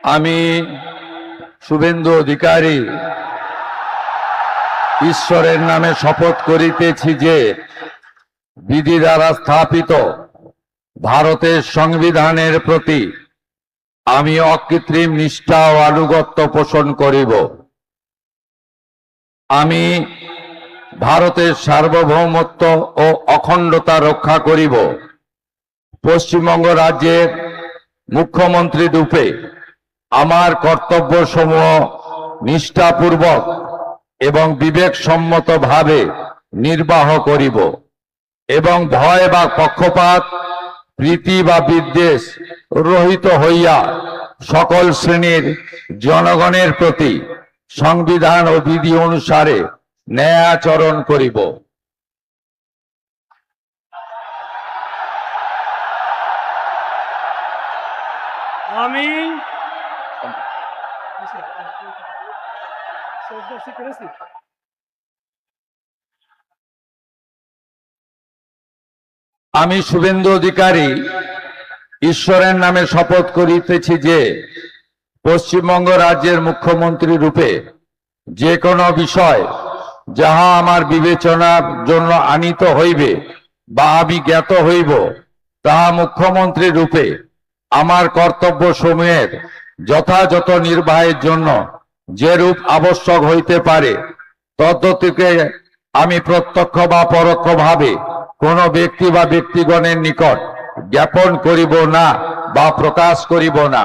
আমি শুভেন্দু অধিকারী ঈশ্বরের নামে শপথ করিতেছি যে বিধি দ্বারা স্থাপিত ভারতের সংবিধানের প্রতি আমি অকৃত্রিম নিষ্ঠা ও আনুগত্য পোষণ করিব। আমি ভারতের সার্বভৌমত্ব ও অখণ্ডতা রক্ষা করিব। পশ্চিমবঙ্গ রাজ্যের মুখ্যমন্ত্রী রূপে আমার কর্তব্যসমূহ নিষ্ঠাপূর্বক এবং বিবেকসম্মতভাবে নির্বাহ করিব এবং ভয় বা পক্ষপাত, প্রীতি বা বিদ্বেষ রহিত হইয়া সকল শ্রেণীর জনগণের প্রতি সংবিধান ও বিধি অনুসারে ন্যায় আচরণ করিব। আমি শুভেন্দু অধিকারী ঈশ্বরের নামে শপথ করিতেছি যে পশ্চিমবঙ্গ রাজ্যের মুখ্যমন্ত্রী রূপে যে কোনো বিষয় যাহা আমার বিবেচনার জন্য আনিত হইবে বা আমি জ্ঞাত হইব, তাহা মুখ্যমন্ত্রী রূপে আমার কর্তব্য সমূহের যথাযথ নির্বাহের জন্য যেরূপ আবশ্যক হইতে পারে তদ্গতিকে আমি প্রত্যক্ষ বা পরোক্ষভাবে কোন ব্যক্তি বা ব্যক্তিগণের নিকট জ্ঞাপন করিব না বা প্রকাশ করিব না।